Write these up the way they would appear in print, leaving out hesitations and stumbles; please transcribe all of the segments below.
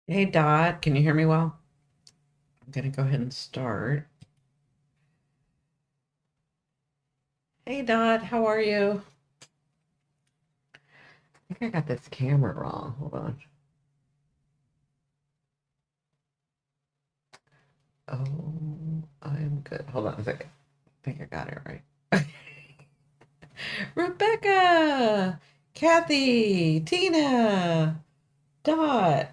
Hey Dot, can you hear me well? I'm gonna go ahead and start. Hey Dot, how are you? I think I got this camera wrong. Hold on. Oh, I'm good. Hold on a second. I think I got it right. Rebecca, Kathy, Tina, Dot.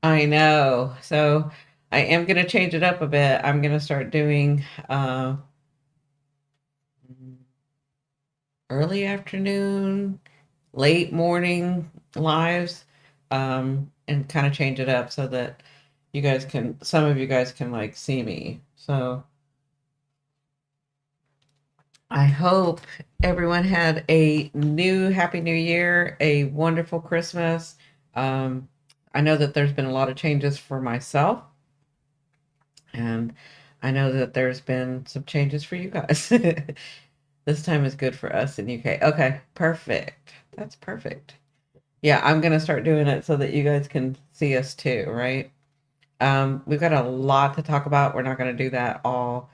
I know. So I am gonna change it up a bit. I'm gonna start doing early afternoon, late morning lives, and kind of change it up so that some of you guys can like see me. So I hope everyone had a happy new year, a wonderful Christmas. Um, I know that there's been a lot of changes for myself, and I know that there's been some changes for you guys. This time is good for us in UK. Okay, perfect. That's perfect. Yeah, I'm gonna start doing it so that you guys can see us too, right? We've got a lot to talk about. We're not gonna do that all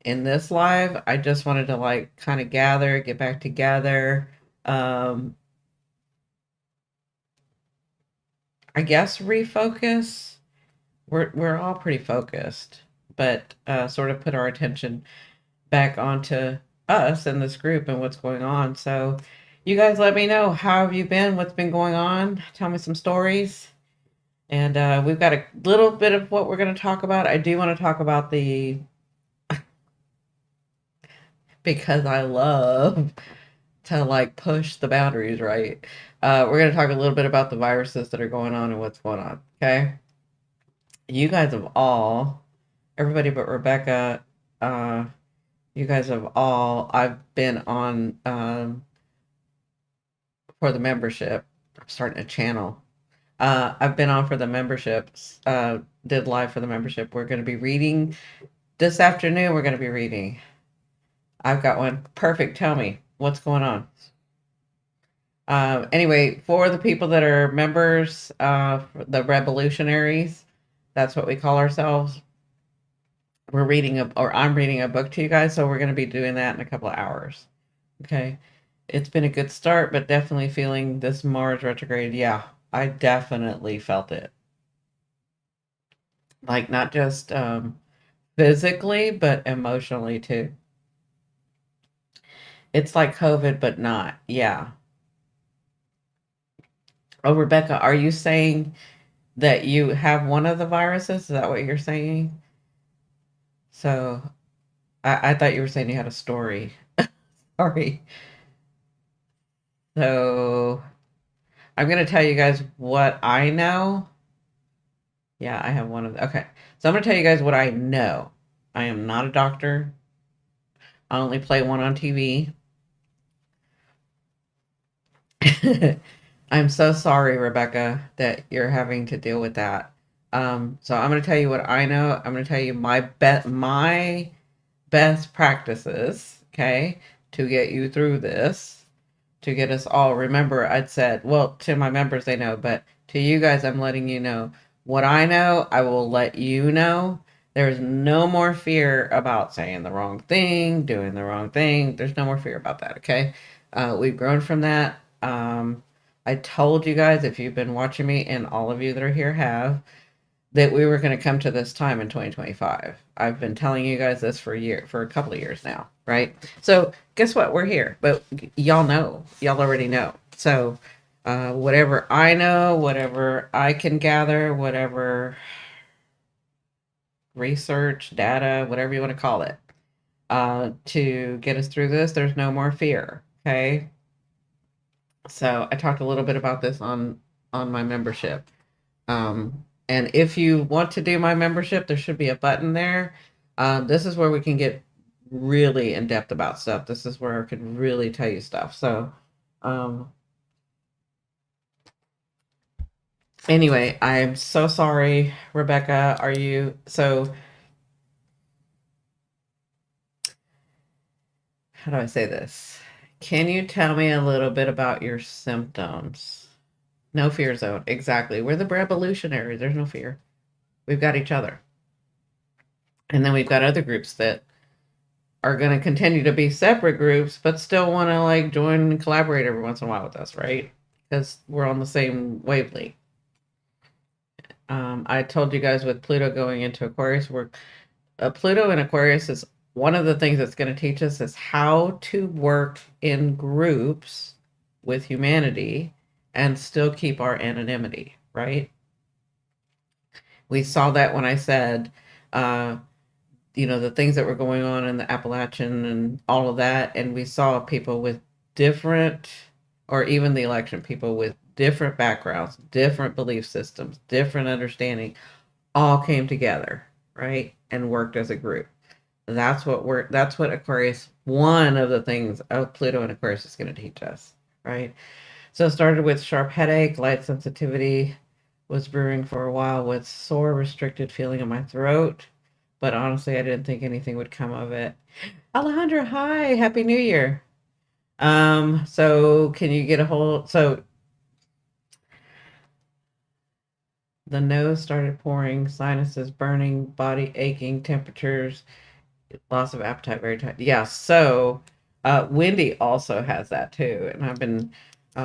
in this live. I just wanted to like kind of gather, get back together. Um, I guess refocus. We're all pretty focused, but sort of put our attention back onto us and this group and what's going on. So, you guys, let me know how have you been? What's been going on? Tell me some stories. And we've got a little bit of what we're going to talk about. I do want to talk about because I love to like push the boundaries, right? We're going to talk a little bit about the viruses that are going on and what's going on. Okay. You guys have all, everybody but Rebecca, uh, you guys have all, I've been on for the membership. I'm starting a channel. I've been on for the memberships, did live for the membership. We're going to be reading this afternoon. We're going to be reading. I've got one. Perfect. Tell me what's going on. Anyway, for the people that are members, the revolutionaries, that's what we call ourselves. Or I'm reading a book to you guys, so we're going to be doing that in a couple of hours. Okay. It's been a good start, but definitely feeling this Mars retrograde. Yeah, I definitely felt it. Like, not just physically, but emotionally too. It's like COVID, but not. Yeah. Oh, Rebecca, are you saying that you have one of the viruses? Is that what you're saying? So I thought you were saying you had a story. Sorry. So I'm gonna tell you guys what I know. Yeah, I have one of the, okay. So I'm gonna tell you guys what I know. I am not a doctor. I only play one on TV. I'm so sorry, Rebecca, that you're having to deal with that. So I'm gonna tell you what I know. I'm gonna tell you my best practices, okay, to get you through this, to get us all. Remember, I'd said, well, to my members, they know, but to you guys, I'm letting you know what I know. I will let you know. There's no more fear about saying the wrong thing, doing the wrong thing. There's no more fear about that, okay? We've grown from that. I told you guys, if you've been watching me, and all of you that are here have, that we were going to come to this time in 2025. I've been telling you guys this for a couple of years now, right? So guess what? We're here, but y'all know, y'all already know. So whatever I know, whatever I can gather, whatever research, data, whatever you want to call it, to get us through this, there's no more fear. Okay. So I talked a little bit about this on my membership. And if you want to do my membership, there should be a button there. This is where we can get really in depth about stuff. This is where I could really tell you stuff. So, um, anyway, I'm so sorry, Rebecca. How do I say this? Can you tell me a little bit about your symptoms? No fear zone. Exactly. We're the revolutionaries. There's no fear. We've got each other. And then we've got other groups that are going to continue to be separate groups, but still want to like join and collaborate every once in a while with us, right? Because we're on the same wavelength. I told you guys with Pluto going into Aquarius, Pluto in Aquarius is one of the things that's going to teach us is how to work in groups with humanity and still keep our anonymity, right? We saw that when I said, uh, the things that were going on in the Appalachian and all of that. And we saw people with different, or even the election, people with different backgrounds, different belief systems, different understanding, all came together, right? And worked as a group. That's what Aquarius, one of the things of Pluto and Aquarius is going to teach us, right? So it started with sharp headache, light sensitivity, was brewing for a while with sore, restricted feeling in my throat. But honestly, I didn't think anything would come of it. Alejandra, hi, happy New Year. So can you get a hold? So the nose started pouring, sinuses burning, body aching, temperatures, loss of appetite very tight. Yeah, so Wendy also has that too, and I've been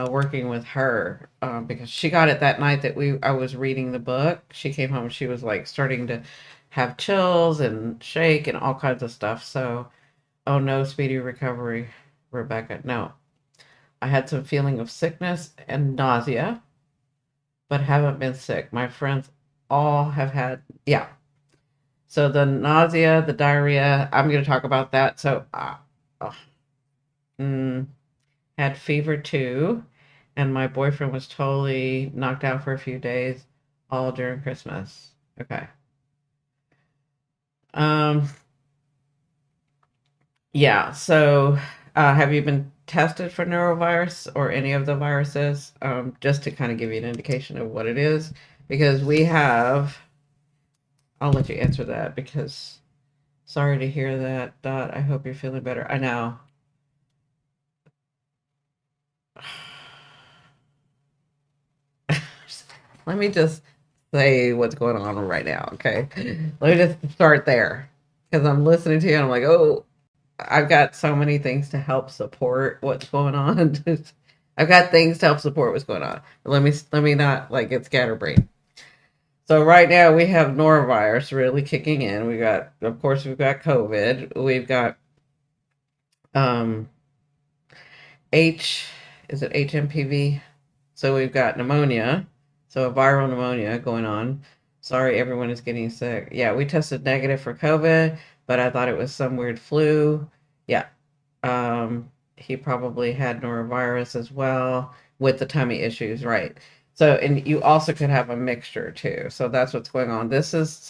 working with her because she got it that night that I was reading the book. She came home and she was like starting to have chills and shake and all kinds of stuff. So, oh no, speedy recovery, Rebecca. No, I had some feeling of sickness and nausea, but haven't been sick. My friends all have had, yeah. So the nausea, the diarrhea, I'm going to talk about that. So, uh, mm, had fever too, and my boyfriend was totally knocked out for a few days, all during Christmas. Okay. Um, yeah. So, have you been tested for neurovirus or any of the viruses? Just to kind of give you an indication of what it is, because we have. I'll let you answer that because sorry to hear that, Dot. I hope you're feeling better. I know. Let me just say what's going on right now, okay? Let me just start there because I'm listening to you and I'm like, oh, I've got so many things to help support what's going on. I've got things to help support what's going on. Let me not like get scatterbrained. So right now we have norovirus really kicking in. Of course, we've got COVID. We've got um H, is it HMPV? So we've got pneumonia, so a viral pneumonia going on. Sorry, everyone is getting sick. Yeah, we tested negative for COVID, but I thought it was some weird flu. Yeah, he probably had norovirus as well with the tummy issues, right? So, and you also could have a mixture too. So that's what's going on. This is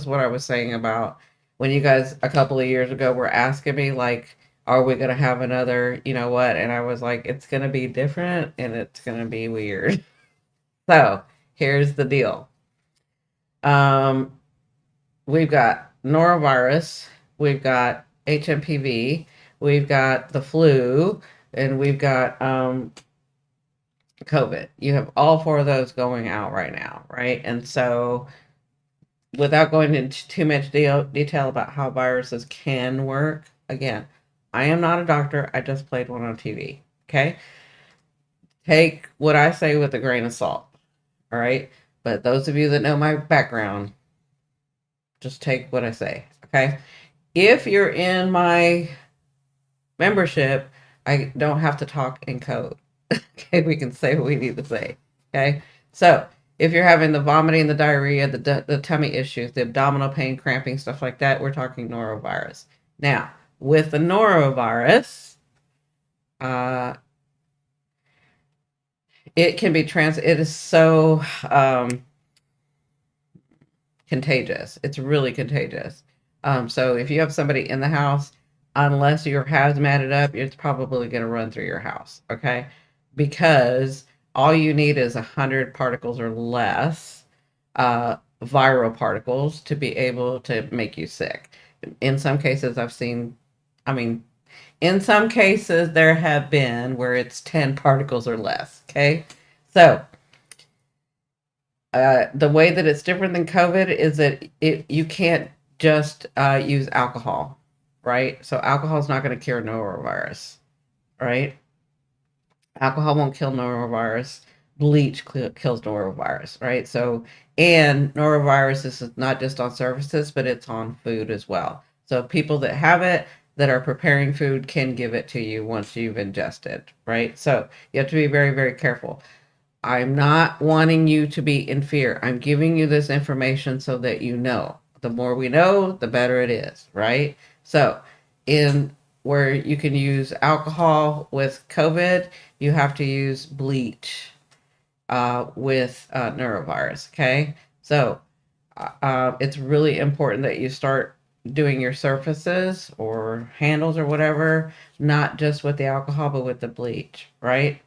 what I was saying about when you guys a couple of years ago were asking me like, are we gonna have another, you know what? And I was like, it's gonna be different and it's gonna be weird. So here's the deal. Um, we've got norovirus, we've got HMPV, we've got the flu, and we've got COVID. You have all four of those going out right now, right? And so, without going into too much detail about how viruses can work, again, I am not a doctor. I just played one on TV. Okay. Take what I say with a grain of salt. All right. But those of you that know my background, just take what I say. Okay. If you're in my membership, I don't have to talk in code. Okay. We can say what we need to say. Okay. So if you're having the vomiting, the diarrhea, the tummy issues, the abdominal pain, cramping, stuff like that, we're talking norovirus. Now, with the norovirus, uh, it is so contagious. It's really contagious. So if you have somebody in the house, unless you're hazmated up, it's probably going to run through your house. Okay, because all you need is 100 particles or less, viral particles, to be able to make you sick. In some cases, I've seen. I mean, in some cases, there have been where it's 10 particles or less. Okay, so The way that it's different than COVID is that you can't just use alcohol, right? So alcohol is not going to cure norovirus, right? Alcohol won't kill norovirus. Bleach kills norovirus, right? So, and norovirus is not just on surfaces, but it's on food as well. So people that have it, that are preparing food, can give it to you once you've ingested, right? So you have to be very, very careful. I'm not wanting you to be in fear. I'm giving you this information so that you know. The more we know, the better it is, right? So, in where you can use alcohol with COVID, you have to use bleach with neurovirus, okay? So, it's really important that you start doing your surfaces or handles or whatever, not just with the alcohol, but with the bleach, right?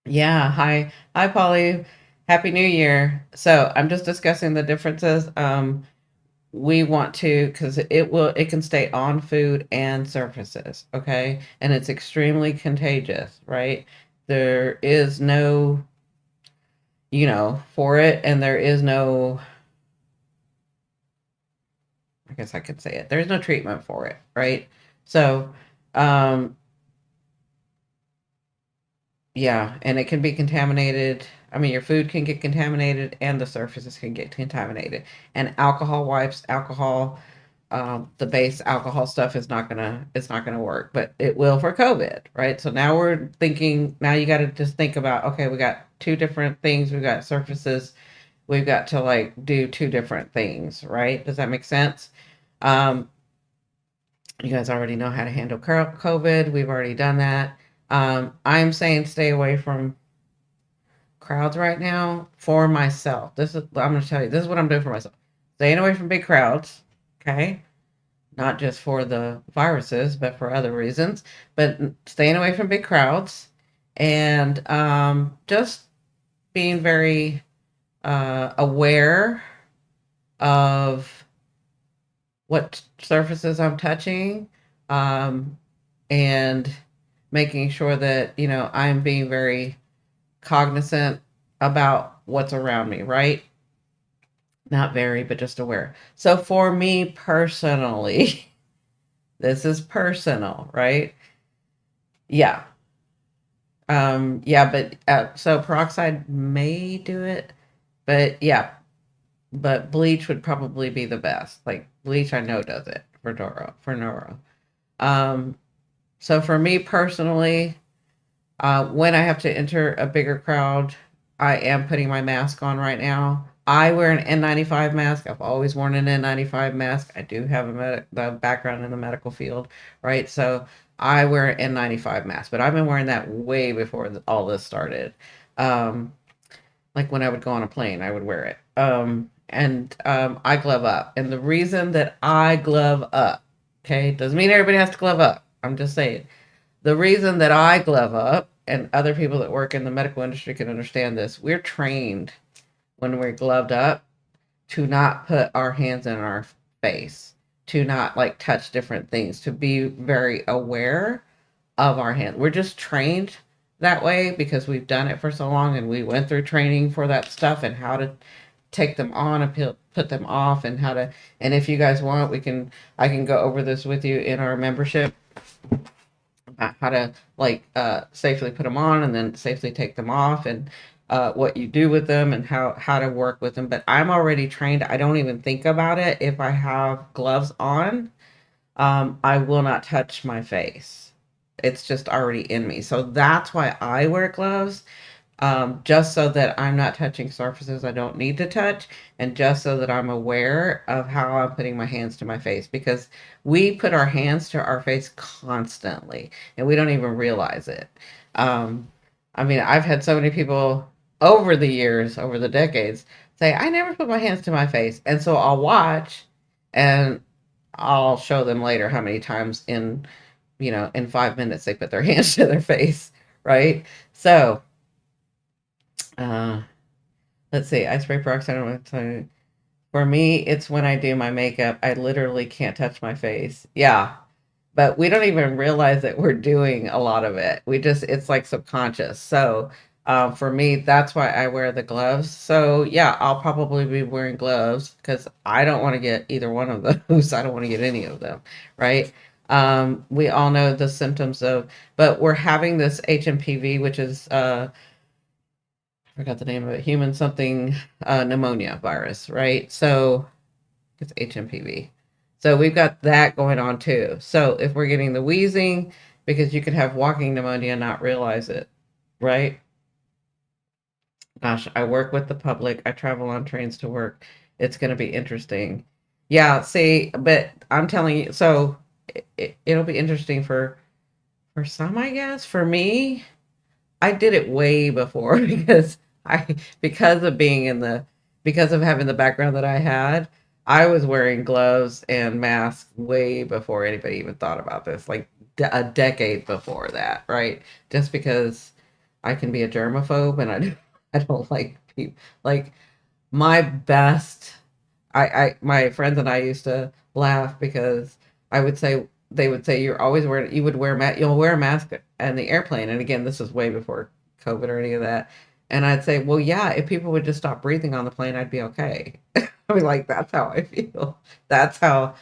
Yeah, hi Polly. Happy New Year. So I'm just discussing the differences. We want to, because it can stay on food and surfaces, okay? And it's extremely contagious, right? There is no, for it, and there is no, I guess I could say it. There's no treatment for it, right? So, um, yeah, and it can be contaminated. I mean, your food can get contaminated and the surfaces can get contaminated. And alcohol wipes, alcohol, the base alcohol stuff is not gonna it's not gonna work, but it will for COVID, right? So now we're thinking, now you got to just think about, okay, we got two different things. We've got surfaces. We've got to like do two different things, right? Does that make sense? Um, you guys already know how to handle COVID. We've already done that. I'm saying stay away from crowds right now for myself. I'm going to tell you, this is what I'm doing for myself. Staying away from big crowds, okay? Not just for the viruses, but for other reasons. But staying away from big crowds and just being very aware of what surfaces I'm touching, and making sure that, I'm being very cognizant about what's around me, right? Not very, but just aware. So for me personally, this is personal, right? Yeah. Yeah, but so peroxide may do it, but yeah, but bleach would probably be the best. Like bleach I know does it for neuro. Um, so for me personally, when I have to enter a bigger crowd, I am putting my mask on right now. I wear an N95 mask. I've always worn an N95 mask. I do have the background in the medical field, right? So I wear an N95 mask, but I've been wearing that way before all this started. Um, like when I would go on a plane, I would wear it. And I glove up. And the reason that I glove up, okay, doesn't mean everybody has to glove up. I'm just saying the reason that I glove up, and other people that work in the medical industry can understand this, we're trained when we're gloved up to not put our hands in our face, to not like touch different things, to be very aware of our hands. We're just trained that way because we've done it for so long and we went through training for that stuff and how to take them on and put them off and how to, and if you guys want, I can go over this with you in our membership, how to like safely put them on and then safely take them off, and what you do with them and how to work with them. But I'm already trained. I don't even think about it. If I have gloves on, I will not touch my face. It's just already in me. So that's why I wear gloves, just so that I'm not touching surfaces I don't need to touch, and just so that I'm aware of how I'm putting my hands to my face, because we put our hands to our face constantly and we don't even realize it. Um, I mean, I've had so many people over the years, over the decades, say, I never put my hands to my face. And so I'll watch and I'll show them later how many times in 5 minutes they put their hands to their face, right? So, uh, let's see. I spray peroxide on my tongue. For me, it's when I do my makeup. I literally can't touch my face. Yeah, but we don't even realize that we're doing a lot of it. It's like subconscious. So, For me, that's why I wear the gloves. So yeah, I'll probably be wearing gloves because I don't want to get either one of those. I don't want to get any of them, right? We all know the symptoms of, but we're having this HMPV, which is I forgot the name of it, human something pneumonia virus, right? So it's HMPV. So we've got that going on too. So if we're getting the wheezing, because you could have walking pneumonia and not realize it, right? Gosh, I work with the public. I travel on trains to work. It's going to be interesting. Yeah, see, but I'm telling you, so it'll be interesting for some, I guess. For me, I did it way before because of being in the because of having the background that I had, I was wearing gloves and masks way before anybody even thought about this, like a decade before that, right? Just because I can be a germaphobe and I don't like people like my best my friends and I used to laugh because I would say they would say you'll wear a mask on the airplane. And again, this is way before COVID or any of that. And I'd say, well, yeah, if people would just stop breathing on the plane, I'd be okay. I mean, like that's how I feel. That's how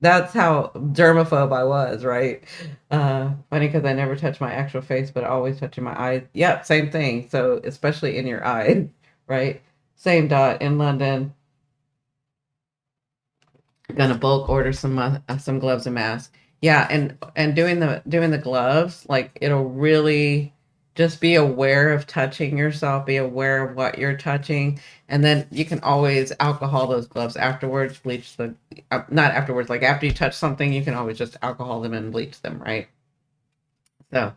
that's how germaphobe I was, right? Funny because I never touch my actual face, but I always touching my eyes. Yep, same thing. So especially in your eye, right? Same dot in London. Gonna bulk order some gloves and masks. Yeah, and doing the gloves, like it'll really just be aware of touching yourself, be aware of what you're touching, and then you can always alcohol those gloves afterwards, bleach the not afterwards, like after you touch something, you can always just alcohol them and bleach them, right? So,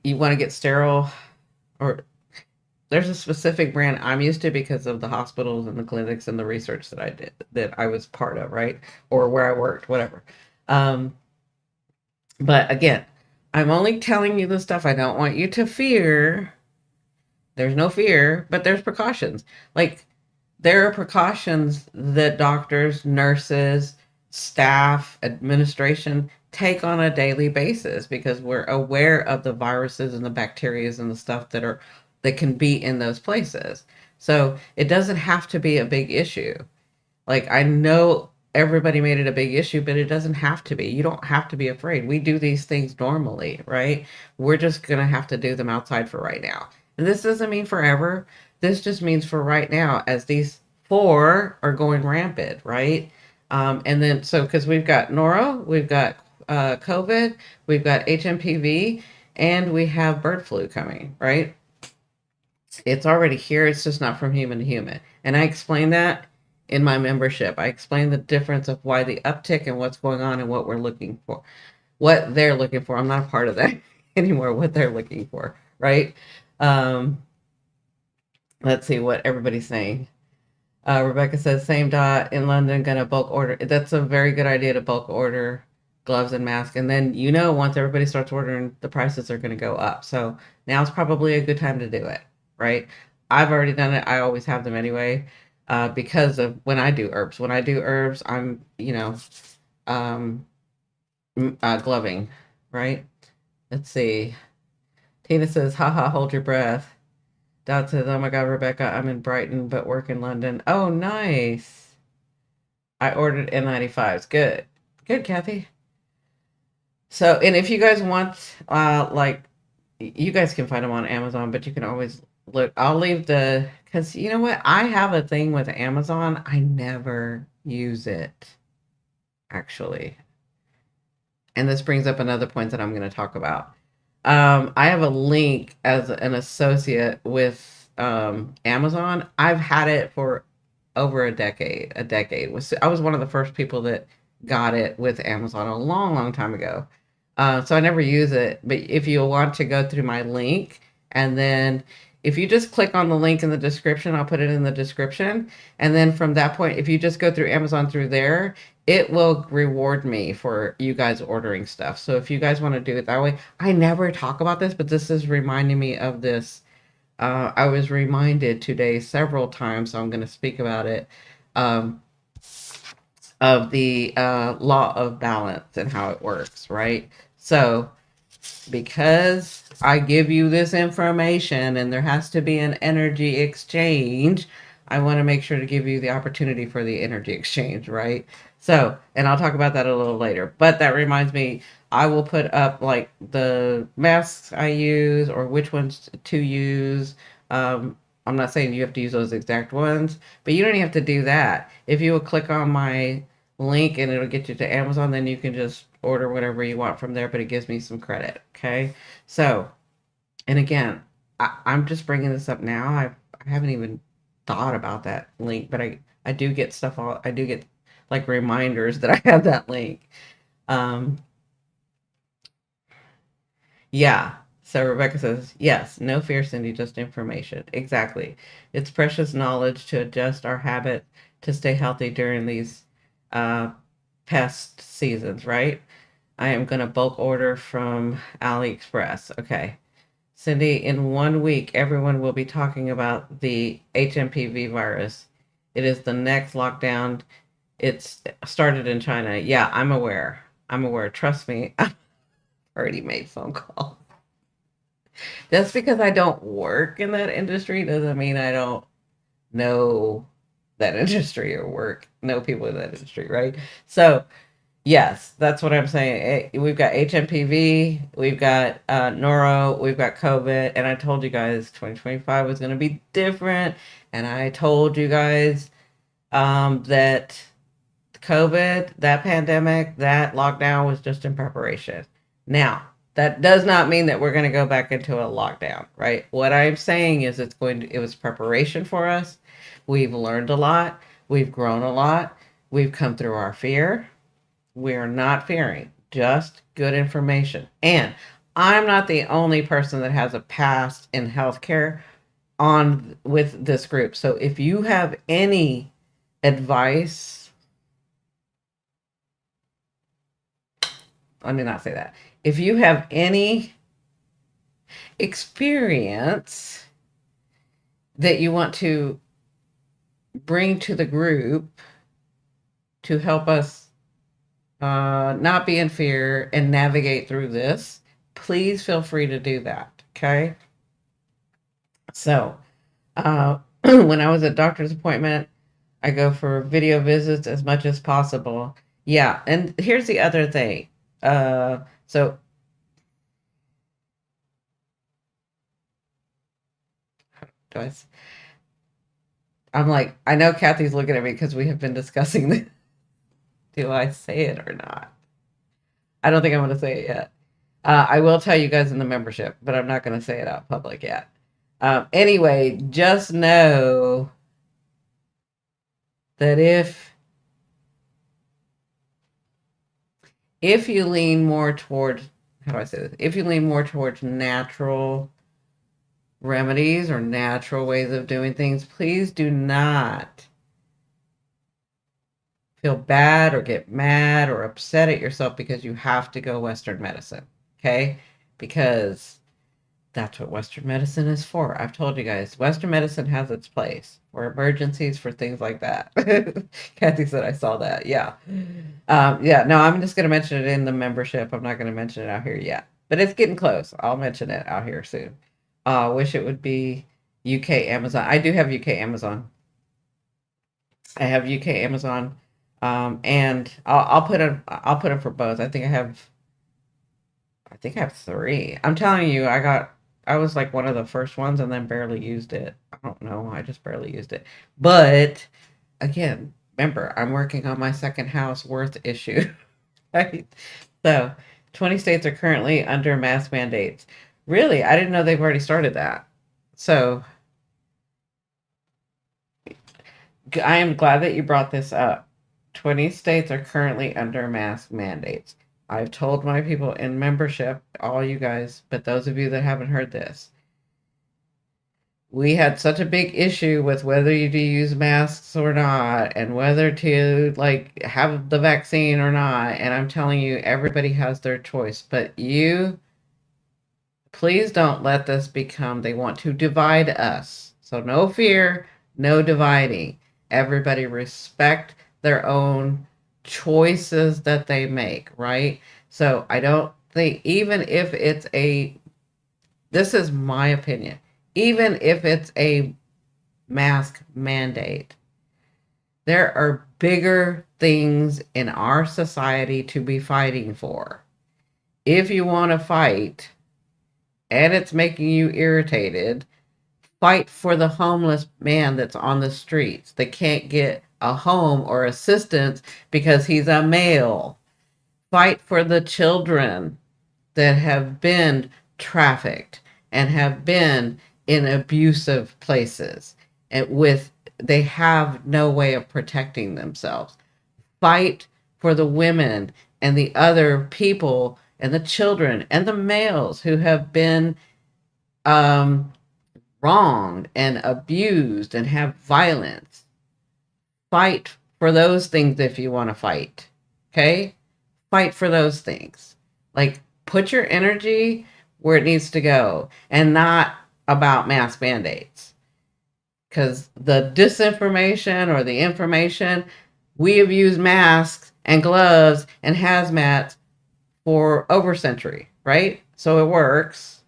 you want to get sterile or there's a specific brand I'm used to because of the hospitals and the clinics and the research that I did that I was part of, right? Or where I worked, whatever. Um, but again, I'm only telling you the stuff I don't want you to fear. There's no fear, but there's precautions. Like there are precautions that doctors, nurses, staff, administration take on a daily basis because we're aware of the viruses and the bacteria and the stuff that can be in those places. So it doesn't have to be a big issue. Like I know everybody made it a big issue, but it doesn't have to be. You don't have to be afraid. We do these things normally, right? We're just going to have to do them outside for right now. And this doesn't mean forever. This just means for right now as these four are going rampant, right? And then so because we've got noro, we've got COVID, we've got HMPV, and we have bird flu coming, right? It's already here. It's just not from human to human. And I explain that in my membership. I explain the difference of why the uptick and what's going on and what we're looking for, what they're looking for. I'm not a part of that anymore, what they're looking for, right? Um, let's see what everybody's saying. Rebecca says, same dot in London, gonna bulk order. That's a very good idea to bulk order gloves and masks. And then, once everybody starts ordering, the prices are going to go up. So now's probably a good time to do it, right? I've already done it. I always have them anyway because of when I do herbs. When I do herbs, I'm, um, gloving, right? Let's see. Tina says, haha, hold your breath. Dot says, oh my God, Rebecca, I'm in Brighton, but work in London. Oh, nice. I ordered N95s. Good. Good, Kathy. So, and if you guys want, like, you guys can find them on Amazon, but you can always look. I'll leave because you know what? I have a thing with Amazon. I never use it, actually. And this brings up another point that I'm going to talk about. I have a link as an associate with Amazon. I've had it for over a decade. A decade was I was one of the first people that got it with Amazon a long, long time ago. So I never use it. But if you want to go through my link, and then if you just click on the link in the description, I'll put it in the description. And then from that point, if you just go through Amazon through there, it will reward me for you guys ordering stuff. So if you guys want to do it that way, I never talk about this, but this is reminding me of this. I was reminded today several times, so I'm going to speak about it, um, of the law of balance and how it works, right? So because I give you this information and there has to be an energy exchange, I want to make sure to give you the opportunity for the energy exchange, right? So, and I'll talk about that a little later. But that reminds me, I will put up like the masks I use or which ones to use. I'm not saying you have to use those exact ones, but you don't even have to do that. If you will click on my link and it'll get you to Amazon, then you can just order whatever you want from there, but it gives me some credit. Okay. So, and again, I'm just bringing this up now. I haven't even thought about that link, but I do get stuff all, I do get like reminders that I have that link. Um, yeah. So Rebecca says, yes, no fear, Cindy, just information. Exactly. It's precious knowledge to adjust our habit to stay healthy during these uh, pest seasons, right? I am going to bulk order from AliExpress. Okay. Cindy, in 1 week, everyone will be talking about the HMPV virus. It is the next lockdown. It's started in China. Yeah, I'm aware. I'm aware. Trust me, I've already made phone calls. Just because I don't work in that industry doesn't mean I don't know that industry or know people in that industry, right? So, yes, that's what I'm saying. We've got HMPV, we've got Noro, we've got COVID, and I told you guys 2025 was going to be different. And I told you guys that COVID, that pandemic, that lockdown was just in preparation. Now, that does not mean that we're going to go back into a lockdown, right? What I'm saying is it was preparation for us. We've learned a lot. We've grown a lot. We've come through our fear. We're not fearing, just good information. And I'm not the only person that has a past in healthcare on with this group. So if you have any advice, let me not say that. If you have any experience that you want to bring to the group to help us not be in fear and navigate through this, please feel free to do that. Okay. So, when I was at doctor's appointment, I go for video visits as much as possible. Yeah. And here's the other thing. So do I, I'm like, I know Kathy's looking at me because we have been discussing this. Do I say it or not? I don't think I'm going to say it yet. I will tell you guys in the membership, but I'm not going to say it out public yet. Anyway, just know that if you lean more towards, how do I say this? If you lean more towards natural remedies or natural ways of doing things, please do not feel bad or get mad or upset at yourself because you have to go Western medicine. Okay? Because that's what Western medicine is for. I've told you guys, Western medicine has its place for emergencies, for things like that. Kathy said I saw that. Yeah. Yeah, no, I'm just going to mention it in the membership. I'm not going to mention it out here yet. But it's getting close. I'll mention it out here soon. Wish it would be UK Amazon. I do have UK Amazon. I have UK Amazon. And I'll put them for both. I think I have three. I'm telling you, I was like one of the first ones and then barely used it. I don't know. I just barely used it. But again, remember, I'm working on my second house worth issue. Right? So 20 states are currently under mask mandates. Really? I didn't know they've already started that. So I am glad that you brought this up. 20 states are currently under mask mandates. I've told my people in membership, all you guys, but those of you that haven't heard this, we had such a big issue with whether you do use masks or not and whether to like have the vaccine or not. And I'm telling you, everybody has their choice, but you please don't let this become they want to divide us. So no fear, no dividing. Everybody respect their own choices that they make, right? So I don't think, even if it's this is my opinion, even if it's a mask mandate, there are bigger things in our society to be fighting for. If you want to fight and it's making you irritated, fight for the homeless man that's on the streets that can't get a home or assistance because he's a male. Fight for the children that have been trafficked and have been in abusive places and they have no way of protecting themselves. Fight for the women and the other people and the children and the males who have been um, wronged and abused and have violence. Fight for those things if you want to fight. Okay? Fight for those things. Like, put your energy where it needs to go and not about mask mandates. Because the disinformation or the information, we have used masks and gloves and hazmats for over a century, right? So it works,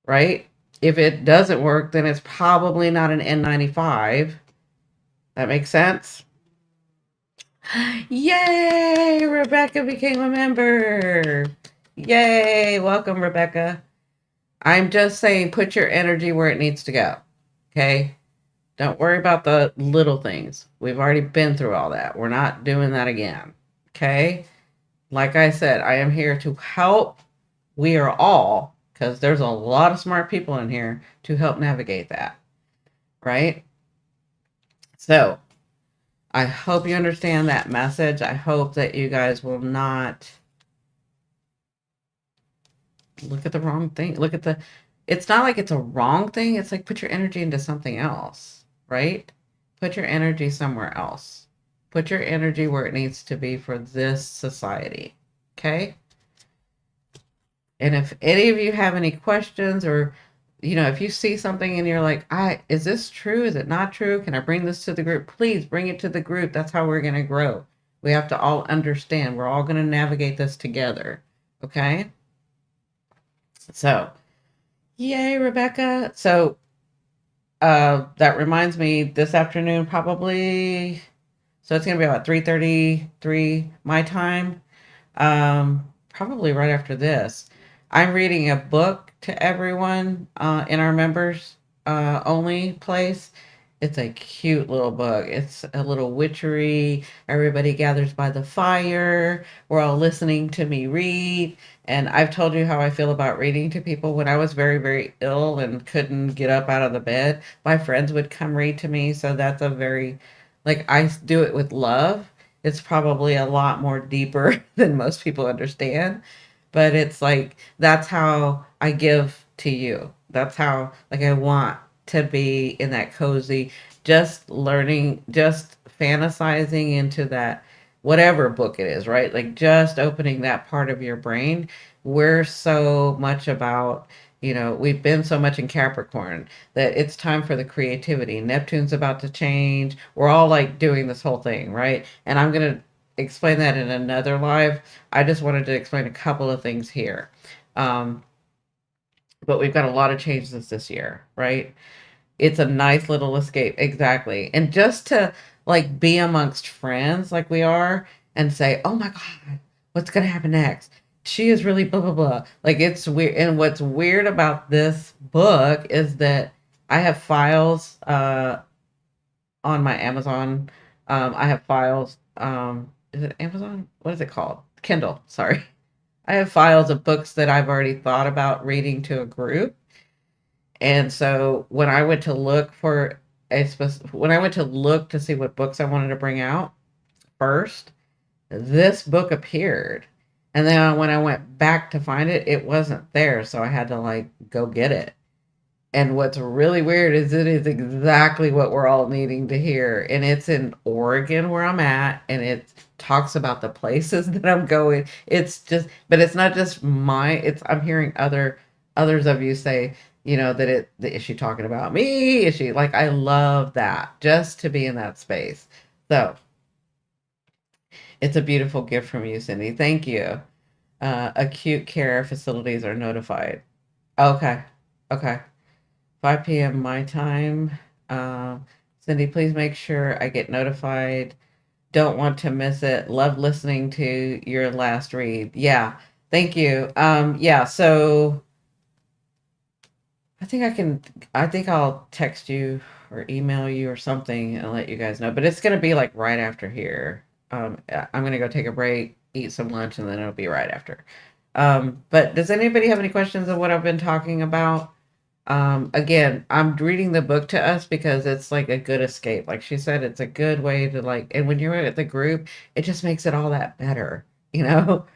right? If it doesn't work, then it's probably not an N95. That makes sense? Yay! Rebecca became a member. Yay! Welcome, Rebecca. I'm just saying, put your energy where it needs to go. Okay? Don't worry about the little things. We've already been through all that. We're not doing that again. Okay? Like I said, I am here to help. We are all, because there's a lot of smart people in here to help navigate that. Right? So, I hope you understand that message. I hope that you guys will not look at the wrong thing. It's not like it's a wrong thing. It's like put your energy into something else, right? Put your energy somewhere else. Put your energy where it needs to be for this society. Okay? And if any of you have any questions or if you see something and you're like, is this true? Is it not true? Can I bring this to the group? Please bring it to the group. That's how we're going to grow. We have to all understand. We're all going to navigate this together. Okay? So, yay, Rebecca. So, that reminds me, this afternoon probably, so it's going to be about 3:33 my time. Probably right after this. I'm reading a book to everyone in our members only place. It's a cute little book. It's a little witchery. Everybody gathers by the fire. We're all listening to me read. And I've told you how I feel about reading to people. When I was very, very ill and couldn't get up out of the bed, my friends would come read to me. So that's a very, like, I do it with love. It's probably a lot more deeper than most people understand. But it's like, that's how I give to you. That's how, like, I want to be in that cozy, just learning, just fantasizing into that, whatever book it is, right? Like, just opening that part of your brain. We're so much about, we've been so much in Capricorn that it's time for the creativity. Neptune's about to change. We're all like doing this whole thing, right? And I'm going to explain that in another live. I just wanted to explain a couple of things here. But we've got a lot of changes this year, right? It's a nice little escape. Exactly. And just to like be amongst friends like we are and say, oh my God, what's going to happen next? She is really blah, blah, blah. Like, it's weird. And what's weird about this book is that I have files on my Amazon. I have files. Is it Amazon? What is it called? Kindle. Sorry. I have files of books that I've already thought about reading to a group. And so when I went to look for when I went to look to see what books I wanted to bring out first, this book appeared. And then when I went back to find it, it wasn't there. So I had to like go get it. And what's really weird is it is exactly what we're all needing to hear. And it's in Oregon where I'm at, and it talks about the places that I'm going. It's just, but it's not just I'm hearing others of you say, is she talking about me? Is she like, I love that just to be in that space. So it's a beautiful gift from you, Cindy. Thank you. Acute care facilities are notified. Okay. Okay. 5 p.m. my time. Cindy, please make sure I get notified. Don't want to miss it. Love listening to your last read. Yeah. Thank you. Yeah, so I think I'll text you or email you or something and let you guys know. But it's gonna be like right after here. I'm gonna go take a break, eat some lunch, and then it'll be right after. But does anybody have any questions of what I've been talking about? Again, I'm reading the book to us because it's like a good escape. Like she said, it's a good way to like, and when you're at the group, it just makes it all that better, you know?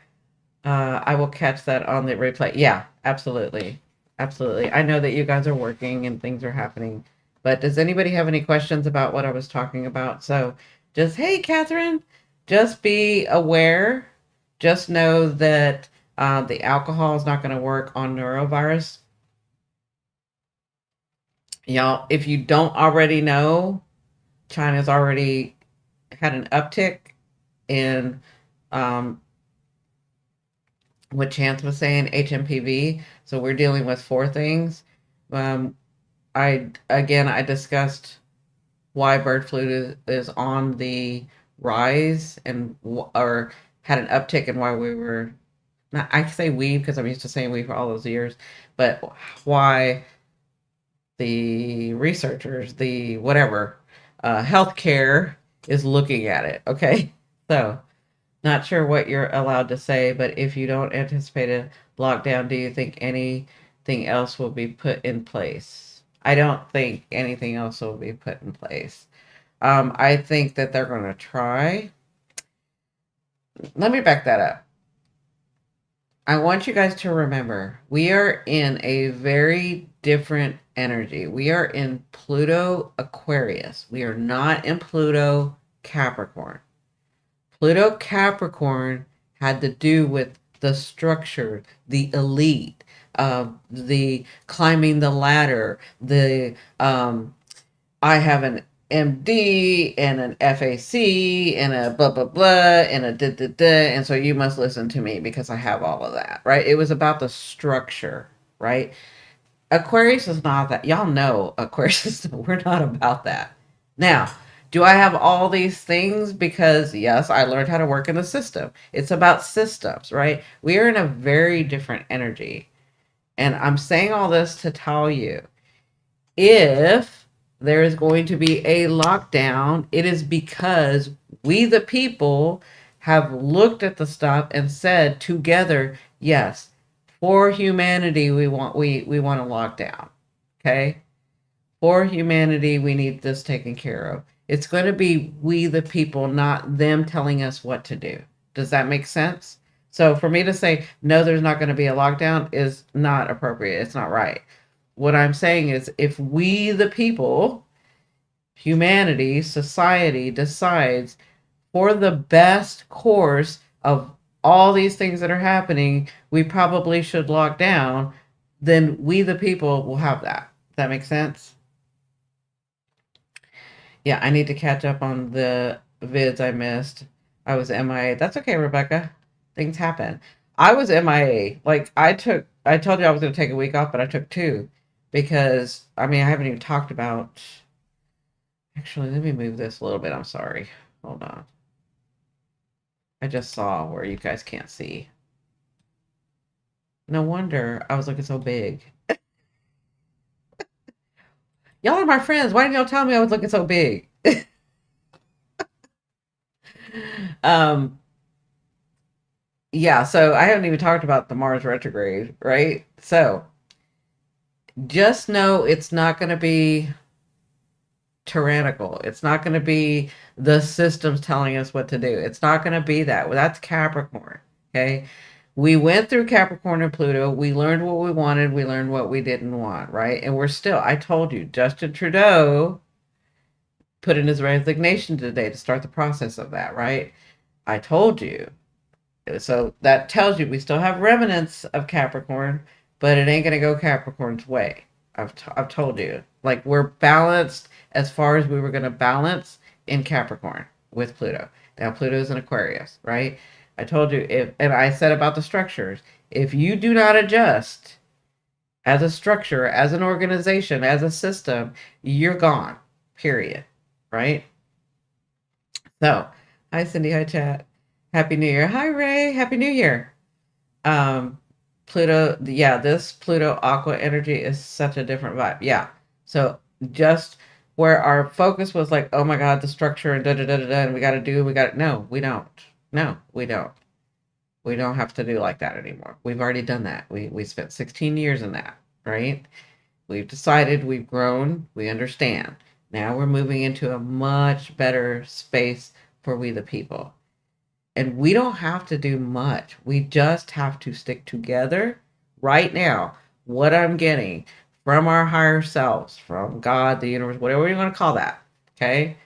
I will catch that on the replay. Yeah, absolutely. Absolutely. I know that you guys are working and things are happening, but does anybody have any questions about what I was talking about? So just, hey, Catherine, just be aware. Just know that the alcohol is not going to work on neurovirus. Y'all, if you don't already know, China's already had an uptick in um, what Chance was saying, HMPV. So we're dealing with four things. Um, I discussed why bird flu is on the rise and or had an uptick and why we were not, I say we because I'm used to saying we for all those years, but why the researchers, the whatever, healthcare is looking at it. Okay, so not sure what you're allowed to say, but if you don't anticipate a lockdown, do you think anything else will be put in place? I don't think anything else will be put in place. I think that they're going to try. Let me back that up. I want you guys to remember we are in a very different energy. We are in Pluto Aquarius. We are not in Pluto Capricorn. Pluto Capricorn had to do with the structure, the elite, the climbing the ladder, the I have an MD and an FAC and a blah blah blah and a da da da, and so you must listen to me because I have all of that, right? It was about the structure, right? Aquarius is not that. Y'all know Aquarius is, we're not about that. Now, do I have all these things? Because yes, I learned how to work in the system. It's about systems, right? We are in a very different energy. And I'm saying all this to tell you if there is going to be a lockdown, it is because we, the people, have looked at the stuff and said together, yes, for humanity, we want a lockdown. Okay, for humanity, we need this taken care of. It's going to be we, the people, not them telling us what to do. Does that make sense? So for me to say no, there's not going to be a lockdown is not appropriate. It's not right. What I'm saying is if we, the people, humanity, society, decides for the best course of all these things that are happening, we probably should lock down, then we, the people, will have that. Does that make sense? Yeah, I need to catch up on the vids I missed. I was MIA. That's okay, Rebecca. Things happen. I was MIA. Like I told you I was going to take a week off, but I took two because I mean, I haven't even talked about. Actually, let me move this a little bit. I'm sorry. Hold on. I just saw where you guys can't see. No wonder I was looking so big. Y'all are my friends. Why didn't y'all tell me I was looking so big? um, yeah, so I haven't even talked about the Mars retrograde, right? So just know it's not going to be tyrannical. It's not going to be the systems telling us what to do. It's not going to be that. Well, that's Capricorn. Okay. We went through Capricorn and Pluto. We learned what we wanted. We learned what we didn't want, right? And we're still, I told you, Justin Trudeau put in his resignation today to start the process of that, right? I told you. So that tells you we still have remnants of Capricorn, but it ain't going to go Capricorn's way. I've told you. Like we're balanced as far as we were going to balance in Capricorn with Pluto. Now Pluto's in Aquarius, right? I told you and I said about the structures, if you do not adjust as a structure, as an organization, as a system, you're gone. Period. Right? So, hi Cindy, hi chat. Happy New Year. Hi Ray. Happy New Year. Um Pluto, yeah, this Pluto Aqua energy is such a different vibe. Yeah. So just where our focus was like, oh my God, the structure and da da da da, da and we got no, we don't. No, we don't. We don't have to do like that anymore. We've already done that. We spent 16 years in that, right? We've decided, we've grown, we understand. Now we're moving into a much better space for we the people. And we don't have to do much. We just have to stick together right now. What I'm getting from our higher selves, from God, the universe, whatever you want to call that, okay,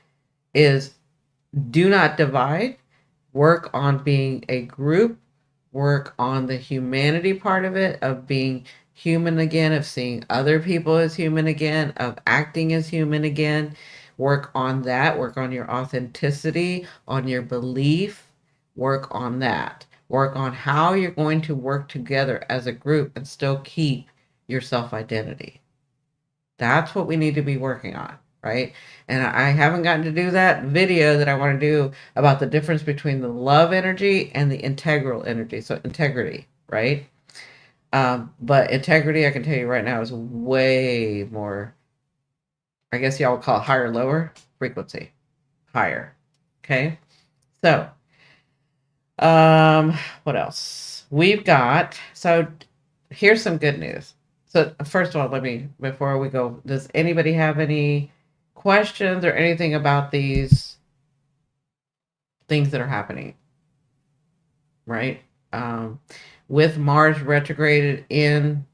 is do not divide. Work on being a group. Work on the humanity part of it, of being human again, of seeing other people as human again, of acting as human again. Work on that. Work on your authenticity, on your belief. Work on that. Work on how you're going to work together as a group and still keep your self identity. That's what we need to be working on, right? And I haven't gotten to do that video that I want to do about the difference between the love energy and the integral energy. So integrity, right? But integrity, I can tell you right now, is way more, I guess y'all would call it higher, lower frequency, higher. Okay. So, what else? We've got, so here's some good news. So first of all, before we go, does anybody have any questions or anything about these things that are happening? Right? With Mars retrograded in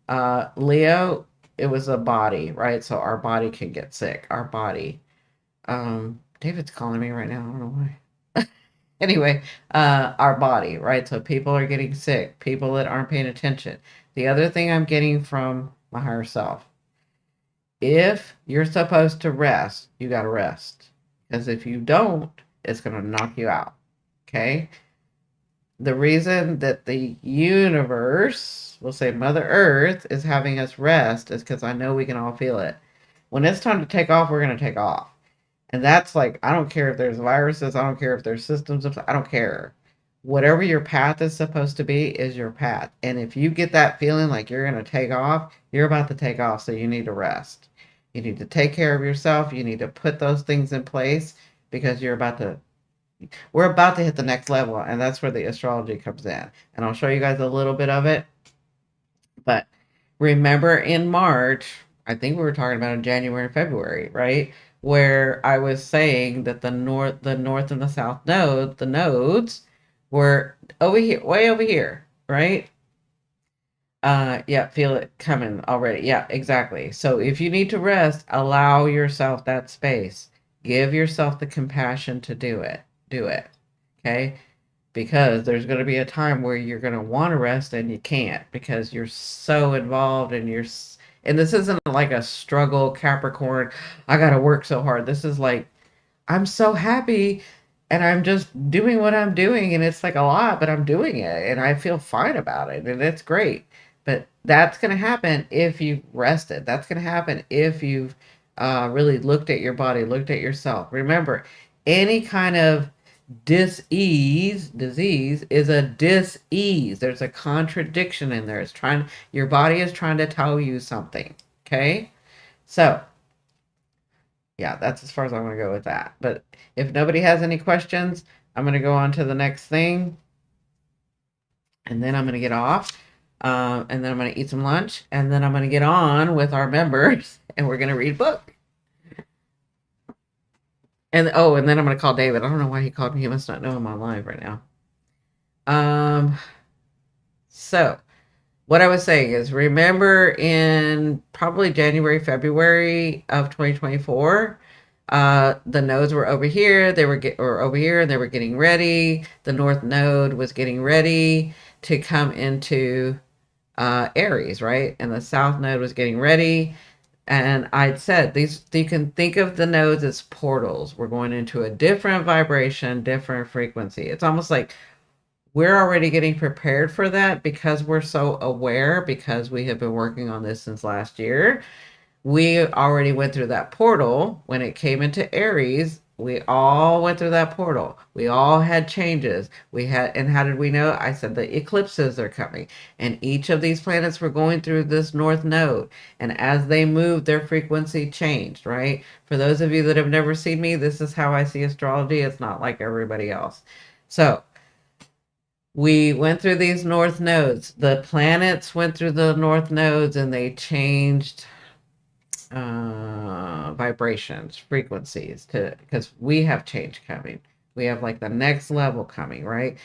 Leo, it was a body, right? So our body can get sick. Our body. David's calling me right now. I don't know why. Anyway, our body, right? So people are getting sick, people that aren't paying attention. The other thing I'm getting from my higher self, if you're supposed to rest, you got to rest. Because if you don't, it's going to knock you out. Okay? The reason that the universe, we'll say Mother Earth, is having us rest is because I know we can all feel it. When it's time to take off, we're going to take off. And that's like, I don't care if there's viruses, I don't care if there's systems, I don't care. Whatever your path is supposed to be is your path. And if you get that feeling like you're going to take off, you're about to take off, so you need to rest. You need to take care of yourself. You need to put those things in place because we're about to hit the next level, and that's where the astrology comes in. And I'll show you guys a little bit of it. But remember in March, I think we were talking about in January and February, right? Where I was saying that the north and the south node, the nodes were over here, way over here, right? Yeah, feel it coming already. Yeah, exactly. So if you need to rest, allow yourself that space. Give yourself the compassion to do it. Do it. Okay? Because there's going to be a time where you're going to want to rest and you can't because you're so involved and and this isn't like a struggle Capricorn, I got to work so hard. This is like I'm so happy and I'm just doing what I'm doing and it's like a lot, but I'm doing it and I feel fine about it and it's great. But that's going to happen if you've rested. That's going to happen if you've really looked at your body, looked at yourself. Remember, any kind of disease is a dis-ease. There's a contradiction in there. Your body is trying to tell you something. Okay? So, yeah, that's as far as I'm going to go with that. But if nobody has any questions, I'm going to go on to the next thing. And then I'm going to get off. And then I'm going to eat some lunch. And then I'm going to get on with our members. And we're going to read a book. And and then I'm going to call David. I don't know why he called me. He must not know I'm on live right now. So what I was saying is, remember in probably January, February of 2024, the nodes were over here. Or over here, and they were getting ready. The North Node was getting ready to come into Aries, right? And the South Node was getting ready. And I'd said these, you can think of the nodes as portals. We're going into a different vibration, different frequency. It's almost like we're already getting prepared for that because we're so aware, because we have been working on this since last year. We already went through that portal when it came into Aries. We all went through that portal. We all had changes. We had, and how did we know? I said the eclipses are coming, and each of these planets were going through this north node. And as they moved, their frequency changed, right? For those of you that have never seen me, this is how I see astrology. It's not like everybody else. So, we went through these north nodes. The planets went through the north nodes and they changed vibrations, frequencies, to because we have change coming. We have like the next level coming, right?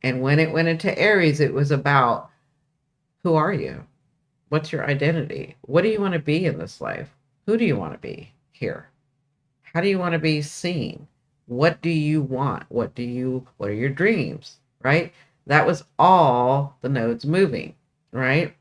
And when it went into Aries, it was about, who are you? What's your identity? What do you want to be in this life? Who do you want to be here? How do you want to be seen? What do you want? What are your dreams? Right? That was all the nodes moving, right?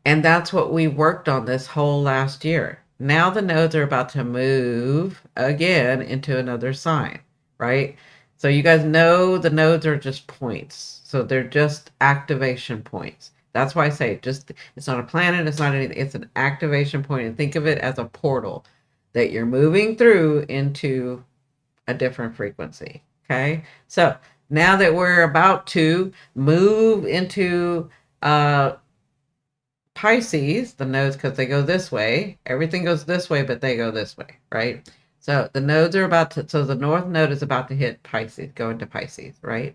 And that's what we worked on this whole last year. Now the nodes are about to move again into another sign, right? So you guys know the nodes are just points. So they're just activation points. That's why I say just, it's not a planet, it's not anything, it's an activation point. And think of it as a portal that you're moving through into a different frequency. Okay. So now that we're about to move into Pisces, the nodes, because they go this way, everything goes this way, but they go this way, right? So the nodes are about to, so the north node is about to hit Pisces, go into Pisces, right?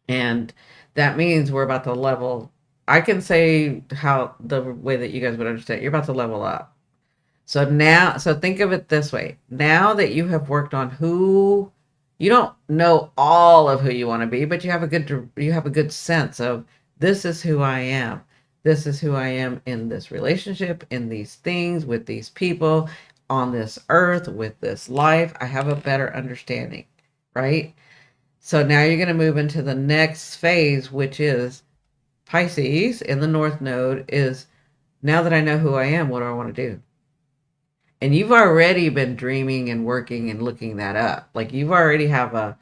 And that means we're about to level. I can say how the way that you guys would understand, you're about to level up. So now, so think of it this way. Now that you have worked on who, you don't know all of who you want to be, but you have a good sense of, this is who I am. This is who I am in this relationship, in these things, with these people, on this earth, with this life. I have a better understanding, right? So now you're going to move into the next phase, which is Pisces in the North Node. Is, now that I know who I am, what do I want to do? And you've already been dreaming and working and looking that up. Like you've already have a,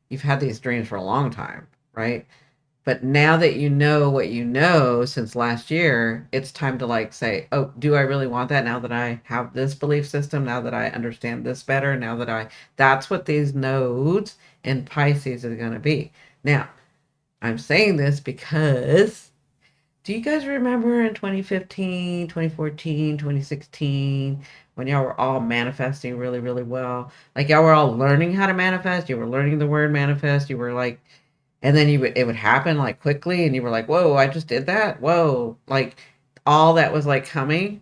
you've had these dreams for a long time, right? But now that you know what you know since last year, it's time to like say, oh, do I really want that now that I have this belief system? Now that I understand this better? Now that that's what these nodes in Pisces is going to be. Now, I'm saying this because, do you guys remember in 2015, 2014, 2016, when y'all were all manifesting really, really well? Like y'all were all learning how to manifest. You were learning the word manifest. You were like, and then it would happen like quickly, and you were like, whoa, I just did that. Whoa. Like all that was like coming.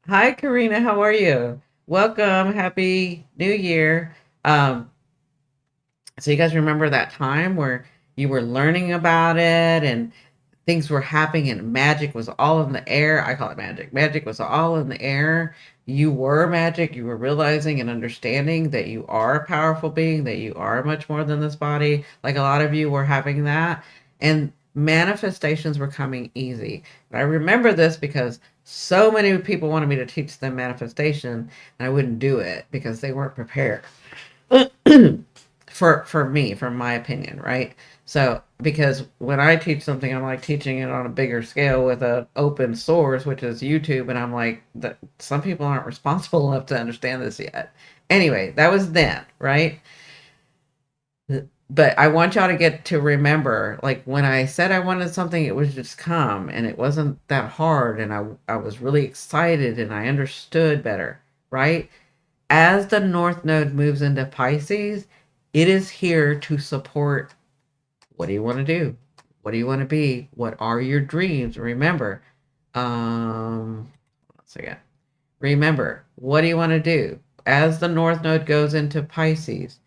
Hi, Karina. How are you? Welcome. Happy New Year. Um, so you guys remember that time where you were learning about it and things were happening and magic was all in the air. I call it magic. Magic was all in the air. You were magic. You were realizing and understanding that you are a powerful being, that you are much more than this body. Like a lot of you were having that. And manifestations were coming easy. And I remember this because so many people wanted me to teach them manifestation, and I wouldn't do it because they weren't prepared. For me, from my opinion, right? So because when I teach something, I'm like teaching it on a bigger scale with a open source, which is YouTube, and I'm like, that some people aren't responsible enough to understand this yet. Anyway, that was then, right? But I want y'all to get to remember, like when I said I wanted something, it was just come, and it wasn't that hard, and I was really excited, and I understood better, right? As the North Node moves into Pisces, it is here to support, what do you want to do? What do you want to be? What are your dreams? Remember, once again, remember, what do you want to do? As the North Node goes into Pisces,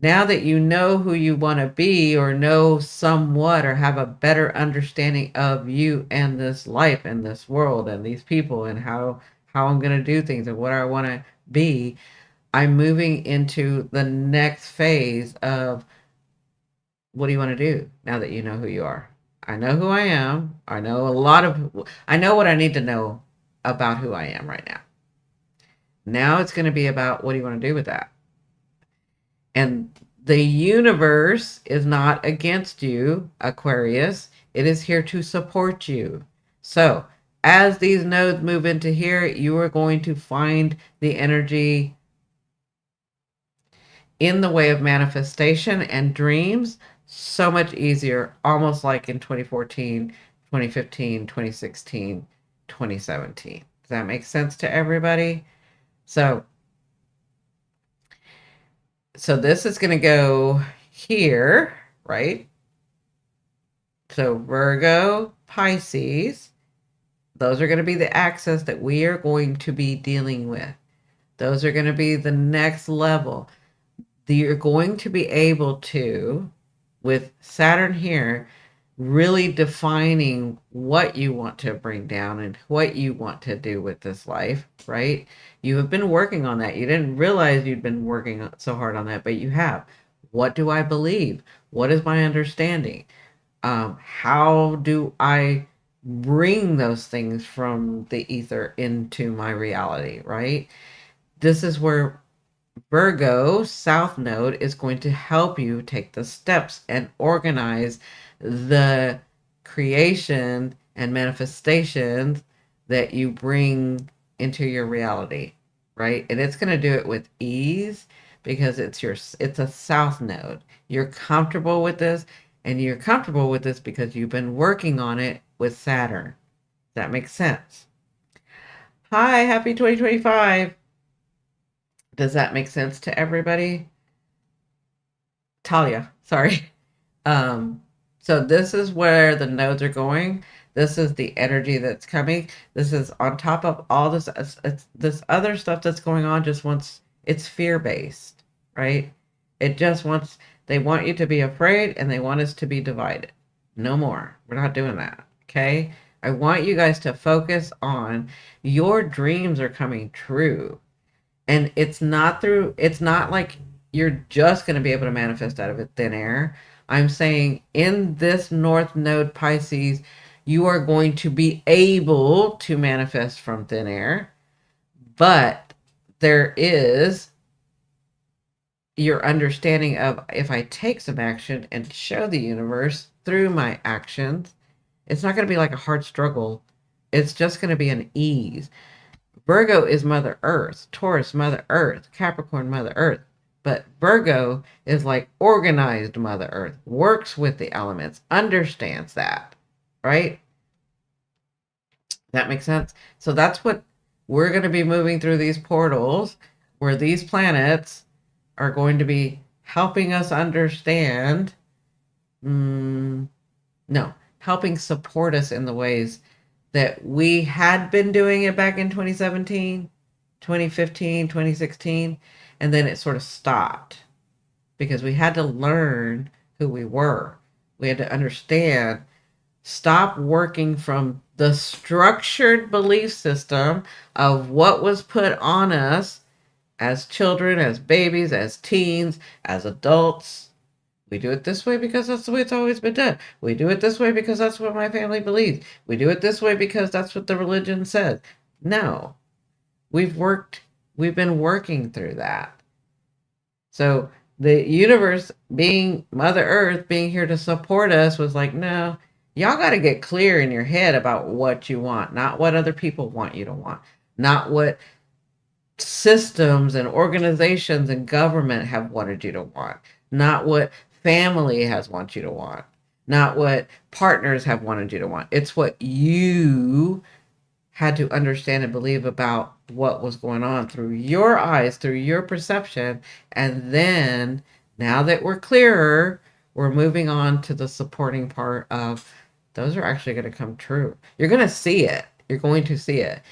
now that you know who you want to be, or know somewhat, or have a better understanding of you and this life and this world and these people and how I'm going to do things and what I want to be, I'm moving into the next phase of, what do you want to do now that you know who you are? I know who I am. I know what I need to know about who I am right now. Now it's going to be about what do you want to do with that? And the universe is not against you, Aquarius. It is here to support you. So, as these nodes move into here, you are going to find the energy in the way of manifestation and dreams so much easier, almost like in 2014, 2015, 2016, 2017. Does that make sense to everybody? So, this is going to go here, right? So Virgo, Pisces, those are going to be the axis that we are going to be dealing with. Those are going to be the next level. You're going to be able to, with Saturn here, really defining what you want to bring down and what you want to do with this life, right? You have been working on that. You didn't realize you'd been working so hard on that, but you have. What do I believe? What is my understanding? How do I bring those things from the ether into my reality, right? This is where Virgo South Node is going to help you take the steps and organize the creation and manifestations that you bring into your reality, right? And it's going to do it with ease because it's a South Node. You're comfortable with this, and you're comfortable with this because you've been working on it with Saturn. That makes sense. Hi, happy 2025. Does that make sense to everybody? Talia, sorry. Um, so this is where the nodes are going. This is the energy that's coming. This is on top of all this. This other stuff that's going on just wants, it's fear based, right? It just wants, they want you to be afraid and they want us to be divided. No more. We're not doing that. Okay. I want you guys to focus on your dreams are coming true. And it's not like you're just going to be able to manifest out of it thin air. I'm saying in this North Node Pisces, you are going to be able to manifest from thin air, but there is your understanding of if I take some action and show the universe through my actions, it's not going to be like a hard struggle. It's just going to be an ease. Virgo is Mother Earth, Taurus, Mother Earth, Capricorn, Mother Earth. But Virgo is like organized Mother Earth, works with the elements, understands that, right? That makes sense. So that's what we're going to be moving through these portals where these planets are going to be helping us understand. No, helping support us in the ways that we had been doing it back in 2017, 2015, 2016, and then it sort of stopped because we had to learn who we were. We had to understand, stop working from the structured belief system of what was put on us as children, as babies, as teens, as adults. We do it this way because that's the way it's always been done. We do it this way because that's what my family believes. We do it this way because that's what the religion says. No. We've been working through that. So the universe being Mother Earth being here to support us was like, no, y'all got to get clear in your head about what you want, not what other people want you to want, not what systems and organizations and government have wanted you to want, not what family has wanted you to want, not what partners have wanted you to want. It's what you had to understand and believe about what was going on through your eyes, through your perception. And then now that we're clearer, we're moving on to the supporting part of those are actually going to come true. You're going to see it. You're going to see it.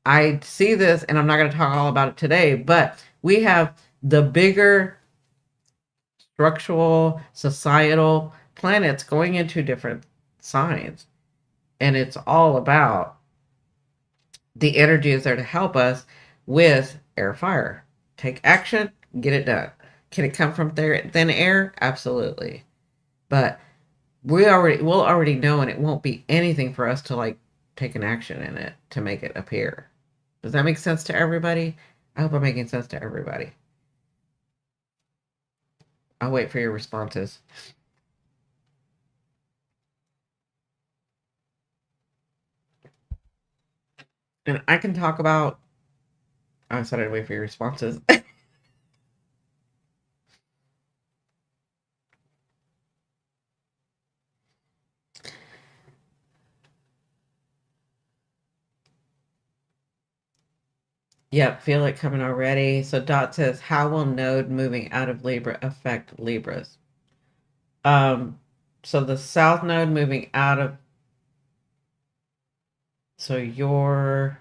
I see this, and I'm not going to talk all about it today, but we have the bigger structural, societal planets going into different signs. And it's all about the energy is there to help us with air fire. Take action, get it done. Can it come from thin air? Absolutely. But we'll already know, and it won't be anything for us to like take an action in it to make it appear. Does that make sense to everybody? I hope I'm making sense to everybody. I'll wait for your responses. And I can talk about, I said I'd wait for your responses. Yep, feel it coming already. So Dot says, how will node moving out of Libra affect Libras? Um, so the south node moving out of, so your,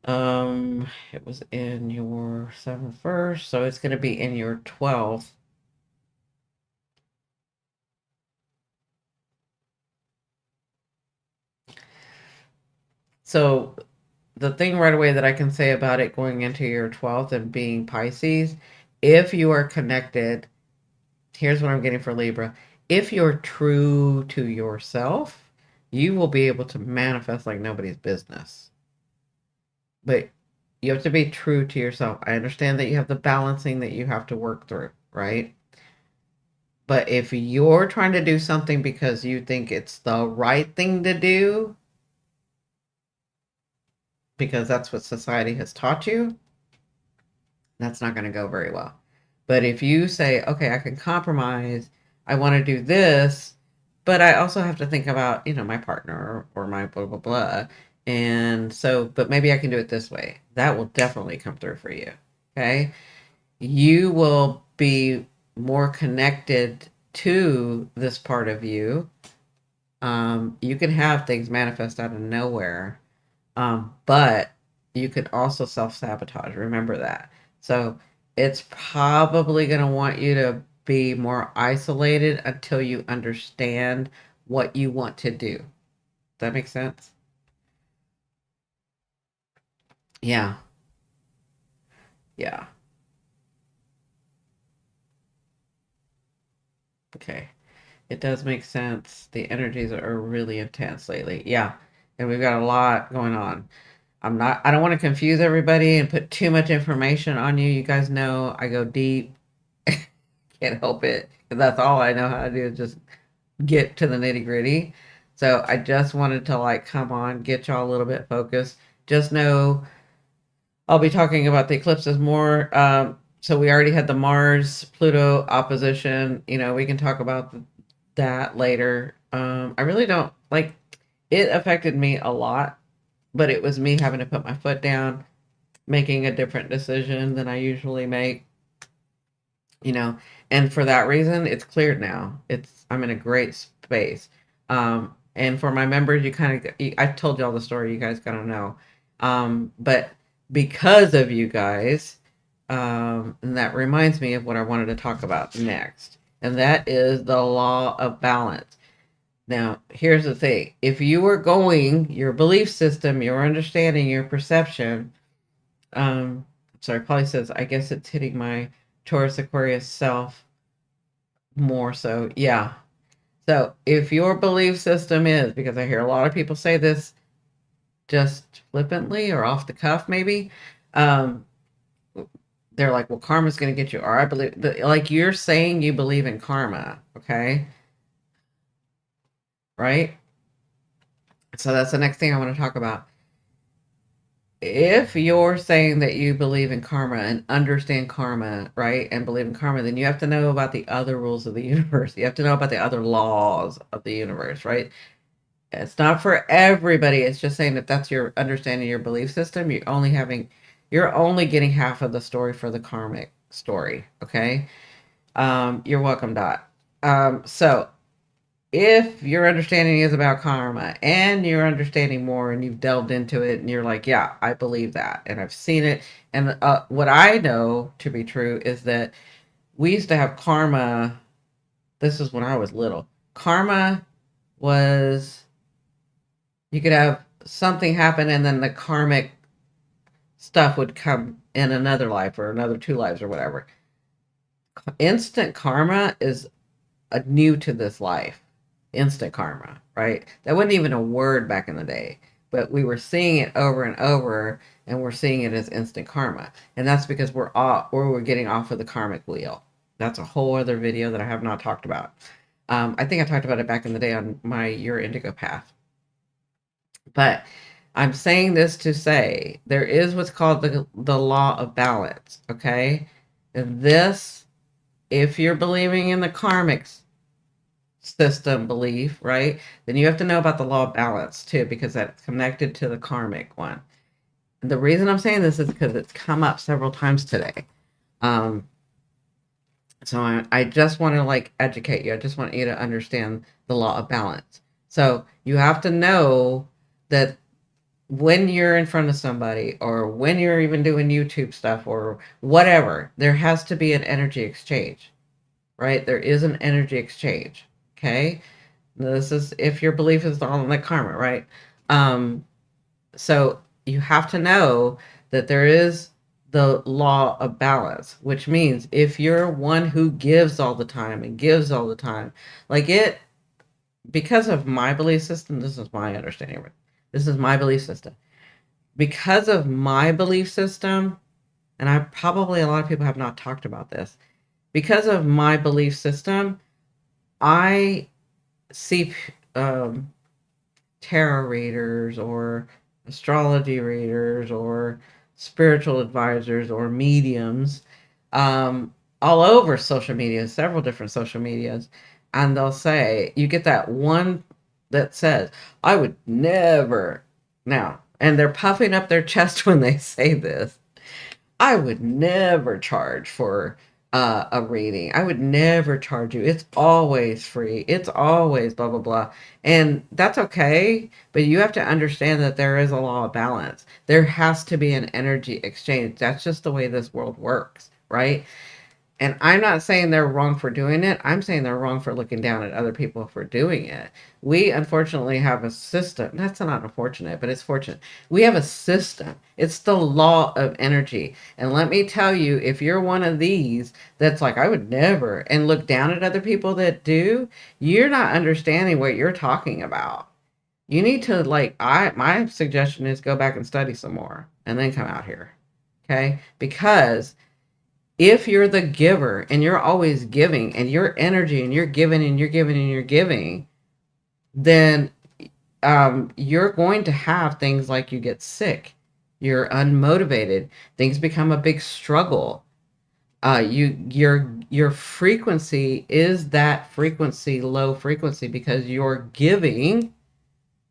it was in your 7th first, so it's going to be in your 12th. So the thing right away that I can say about it going into your 12th and being Pisces, if you are connected, here's what I'm getting for Libra. If you're true to yourself, you will be able to manifest like nobody's business. But you have to be true to yourself. I understand that you have the balancing that you have to work through, right? But if you're trying to do something because you think it's the right thing to do, because that's what society has taught you, that's not going to go very well. But if you say, okay, I can compromise, I want to do this, but I also have to think about, my partner or my blah, blah, blah. And so, but maybe I can do it this way. That will definitely come through for you. Okay. You will be more connected to this part of you. You can have things manifest out of nowhere, but you can also self sabotage. Remember that. So it's probably going to want you to be more isolated until you understand what you want to do. Does that make sense? Yeah. Yeah. Okay. It does make sense. The energies are really intense lately. Yeah. And we've got a lot going on. I don't want to confuse everybody and put too much information on you. You guys know I go deep. Can't help it. 'Cause that's all I know how to do is just get to the nitty gritty. So I just wanted to like come on, get y'all a little bit focused. Just know I'll be talking about the eclipses more. So we already had the Mars Pluto opposition. We can talk about that later. I really don't like it affected me a lot, but it was me having to put my foot down, making a different decision than I usually make, you know, and for that reason, it's cleared now. I'm in a great space. And for my members, I told y'all the story, you guys gotta know. But because of you guys, and that reminds me of what I wanted to talk about next, and that is the law of balance. Now, here's the thing. If you are going, your belief system, your understanding, your perception, sorry, Polly says, I guess it's hitting my Taurus Aquarius self more so. Yeah. So if your belief system is, because I hear a lot of people say this just flippantly or off the cuff, maybe, um, they're like, well, karma's going to get you. Or I believe, like you're saying you believe in karma. Okay. Right. So that's the next thing I want to talk about. If you're saying that you believe in karma and understand karma, right, and believe in karma, then you have to know about the other rules of the universe. You have to know about the other laws of the universe, right? It's not for everybody. It's just saying that that's your understanding, your belief system. You're only getting half of the story for the karmic story. Okay. You're welcome, Dot. So if your understanding is about karma and you're understanding more and you've delved into it and you're like, yeah, I believe that and I've seen it. And what I know to be true is that we used to have karma. This is when I was little. Karma was, you could have something happen and then the karmic stuff would come in another life or another two lives or whatever. Instant karma is new to this life, instant karma, right? That wasn't even a word back in the day, but we were seeing it over and over, and we're seeing it as instant karma, and that's because we're getting off of the karmic wheel. That's a whole other video that I have not talked about. I think I talked about it back in the day on my Your Indigo Path. But I'm saying this to say there is what's called the law of balance, okay? And this, if you're believing in the karmic system belief, right, then you have to know about the law of balance too, because that's connected to the karmic one. And the reason I'm saying this is because it's come up several times today. So I just want to like educate you. I just want you to understand the law of balance. So you have to know that when you're in front of somebody, or when you're even doing YouTube stuff or whatever, there has to be an energy exchange, right? There is an energy exchange. Okay. This is if your belief is all in the karma, right? So you have to know that there is the law of balance, which means if you're one who gives all the time and gives all the time, like it, because of my belief system, this is my understanding of it. This is my belief system. Because of my belief system, and I probably a lot of people have not talked about this. Because of my belief system, I see tarot readers or astrology readers or spiritual advisors or mediums all over social media, several different social medias, and they'll say, you get that one that says, I would never, now, and they're puffing up their chest when they say this, I would never charge for a reading. I would never charge you. It's always free. It's always blah, blah, blah. And that's okay. But you have to understand that there is a law of balance. There has to be an energy exchange. That's just the way this world works, right? And I'm not saying they're wrong for doing it. I'm saying they're wrong for looking down at other people for doing it. We unfortunately have a system. That's not unfortunate, but it's fortunate. We have a system. It's the law of energy. And let me tell you, if you're one of these that's like, I would never, and look down at other people that do, you're not understanding what you're talking about. You need to my suggestion is go back and study some more and then come out here. Okay? Because if you're the giver and you're always giving and your energy and you're giving and you're giving and you're giving, then you're going to have things like you get sick, you're unmotivated, things become a big struggle. Your frequency is that frequency, low frequency, because you're giving,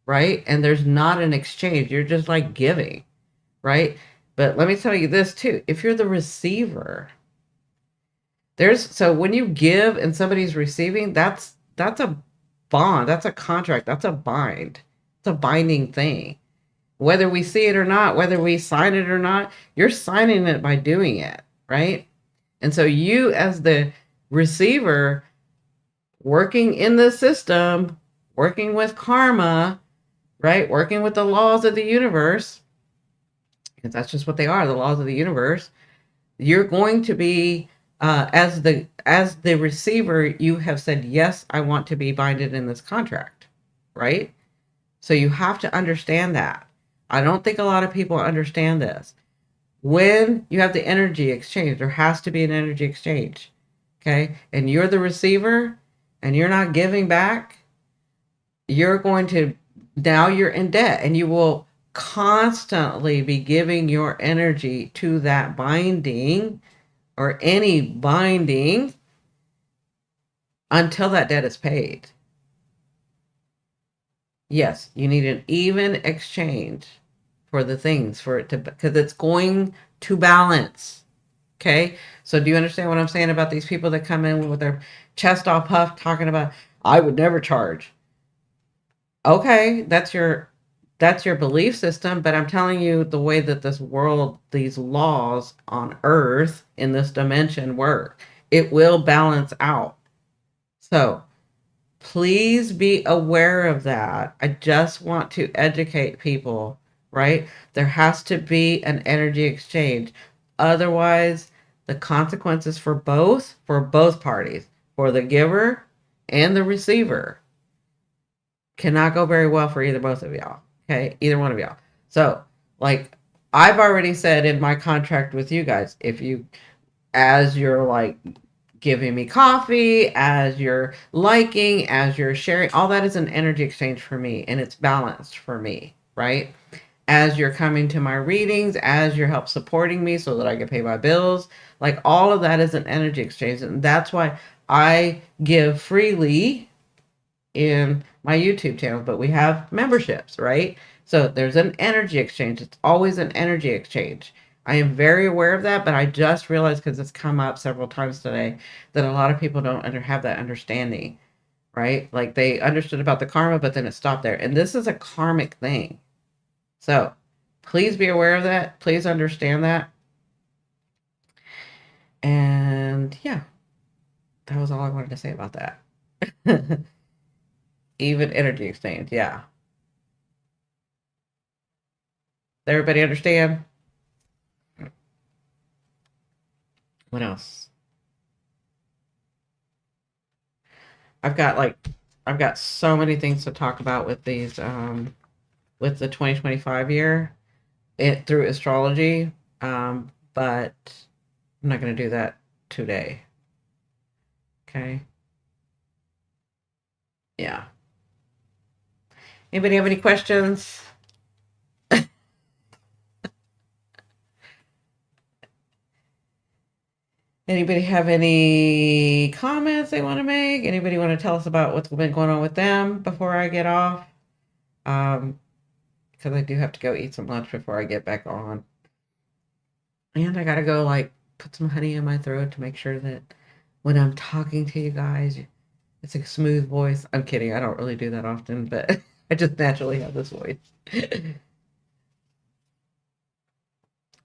right? And there's not an exchange. You're just like giving, right? But let me tell you this too. If you're the receiver, so when you give and somebody's receiving, that's a bond, that's a contract, that's a bind. It's a binding thing. Whether we see it or not, whether we sign it or not, you're signing it by doing it, right? And so you as the receiver working in the system, working with karma, right? Working with the laws of the universe, because that's just what they are, the laws of the universe. You're going to be as the receiver, you have said, yes, I want to be binded in this contract, right? So you have to understand that. I don't think a lot of people understand this. When you have the energy exchange, there has to be an energy exchange, okay? And you're the receiver and you're not giving back, now you're in debt, and you will constantly be giving your energy to that binding or any binding until that debt is paid. Yes, you need an even exchange for the things, for it to, because it's going to balance. Okay. So do you understand what I'm saying about these people that come in with their chest all puffed talking about, I would never charge? Okay, that's your belief system, but I'm telling you the way that this world, these laws on earth in this dimension work, it will balance out. So please be aware of that. I just want to educate people, right? There has to be an energy exchange. Otherwise, the consequences for both parties, for the giver and the receiver cannot go very well for either both of y'all. Okay, either one of y'all. So, like, I've already said in my contract with you guys, if you, as you're like giving me coffee, as you're liking, as you're sharing, all that is an energy exchange for me, and it's balanced for me, right? As you're coming to my readings, as you're help supporting me so that I can pay my bills, like all of that is an energy exchange, and that's why I give freely in my YouTube channel, but we have memberships, right? So there's an energy exchange. It's always an energy exchange. I am very aware of that, but I just realized because it's come up several times today that a lot of people don't have that understanding, right? Like they understood about the karma, but then it stopped there. And this is a karmic thing. So please be aware of that. Please understand that. And yeah, that was all I wanted to say about that. Even energy exchange, yeah. Does everybody understand? What else? I've got like I've got so many things to talk about with these with the 2025 year it through astrology. But I'm not going to do that today. Okay? Yeah. Anybody have any questions? Anybody have any comments they want to make? Anybody want to tell us about what's been going on with them before I get off? Because I do have to go eat some lunch before I get back on. And I gotta go like put some honey in my throat to make sure that when I'm talking to you guys, it's a smooth voice. I'm kidding. I don't really do that often, but I just naturally have this voice.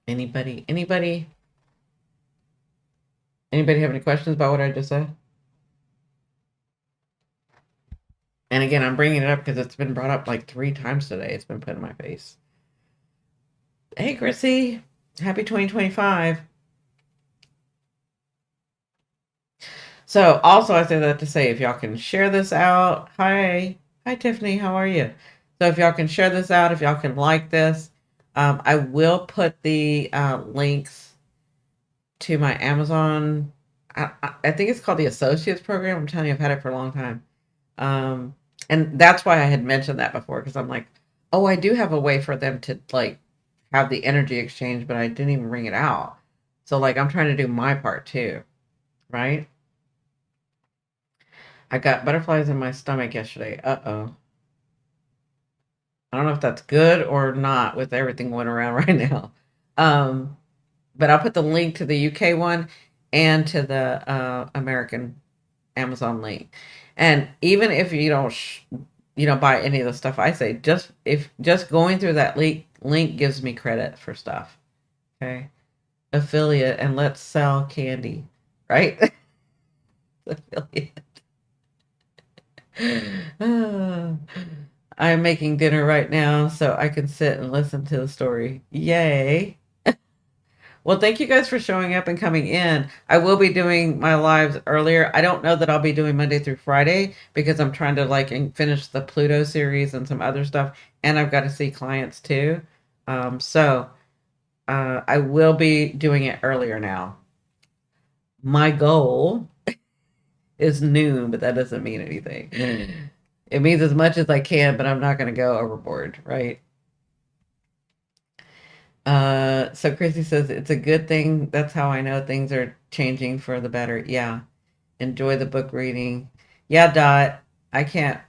Anybody have any questions about what I just said? And again, I'm bringing it up because it's been brought up like 3 times today. It's been put in my face. Hey, Chrissy, happy 2025. So, also, I say that to say if y'all can share this out. Hi, Tiffany, how are you? So, if y'all can share this out, if y'all can like this, I will put the links to my Amazon. I think it's called the Associates Program. I'm telling you, I've had it for a long time. Um, and that's why I had mentioned that before because I'm like, oh, I do have a way for them to like have the energy exchange, but I didn't even ring it out. So, like, I'm trying to do my part too, right? I got butterflies in my stomach yesterday. Uh-oh. I don't know if that's good or not with everything going around right now. Um, but I'll put the link to the UK one and to the American Amazon link. And even if you don't buy any of the stuff I say, just going through that link gives me credit for stuff. Okay? Affiliate and let's sell candy, right? Affiliate. I'm making dinner right now so I can sit and listen to the story. Yay. Well, thank you guys for showing up and coming in. I will be doing my lives earlier. I don't know that I'll be doing Monday through Friday because I'm trying to like finish the Pluto series and some other stuff, and I've got to see clients too. So I will be doing it earlier now. My goal is noon, but that doesn't mean anything. It means as much as I can, but I'm not going to go overboard, right? So Chrissy says it's a good thing. That's how I know things are changing for the better. Yeah. Enjoy the book reading. Yeah, Dot. I can't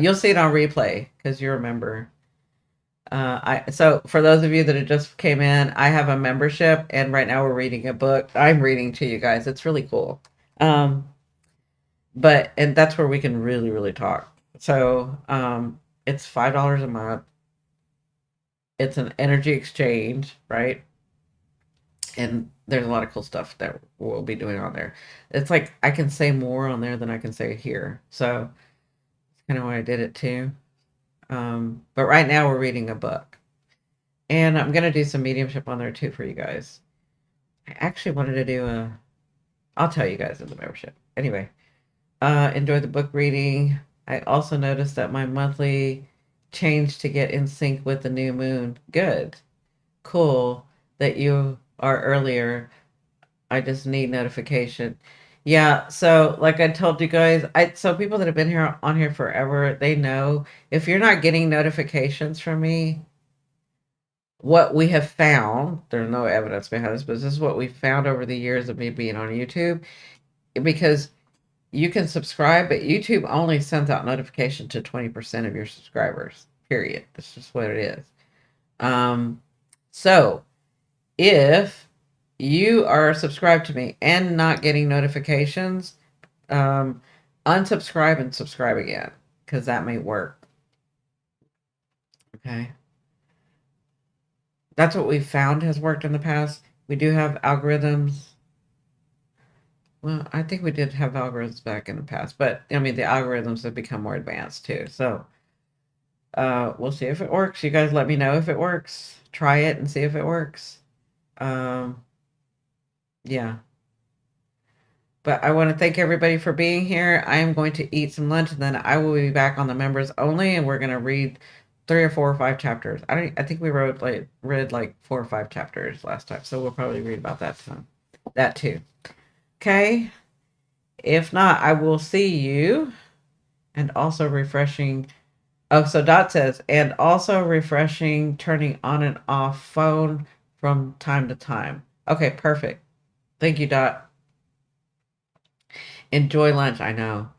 you'll see it on replay because you remember. I so for those of you that just came in, I have a membership and right now we're reading a book. I'm reading to you guys. It's really cool. Um, but and that's where we can really, really talk. So it's $5 a month. It's an energy exchange, right? And there's a lot of cool stuff that we'll be doing on there. It's like I can say more on there than I can say here. So it's kind of why I did it too. But right now we're reading a book. And I'm gonna do some mediumship on there too for you guys. I actually wanted to do a I'll tell you guys in the membership. Anyway, Enjoy the book reading. I also noticed that my monthly changed to get in sync with the new moon. Good. Cool that you are earlier. I just need notification. Yeah, so like I told you guys, so people that have been here on here forever, they know if you're not getting notifications from me, what we have found, there's no evidence behind this, but this is what we found over the years of me being on YouTube, because you can subscribe, but YouTube only sends out notification to 20% of your subscribers. Period. That's just what it is. So if you are subscribed to me and not getting notifications, unsubscribe and subscribe again, because that may work. Okay. That's what we've found has worked in the past. We do have algorithms. Well, I think we did have algorithms back in the past, but I mean, the algorithms have become more advanced too. So we'll see if it works. You guys let me know if it works. Try it and see if it works. Um, yeah. But I want to thank everybody for being here. I am going to eat some lunch and then I will be back on the members only, and we're going to read 3 or 4 or 5 chapters. I think we read like 4 or 5 chapters last time, so we'll probably read about that too. Okay. If not, I will see you. And also refreshing. Oh, so Dot says, and also refreshing, turning on and off phone from time to time. Okay, perfect. Thank you, Dot. Enjoy lunch. I know.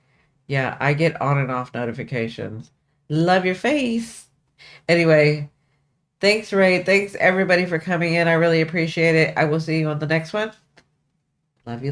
Yeah, I get on and off notifications. Love your face. Anyway, thanks, Ray. Thanks, everybody, for coming in. I really appreciate it. I will see you on the next one. Love you.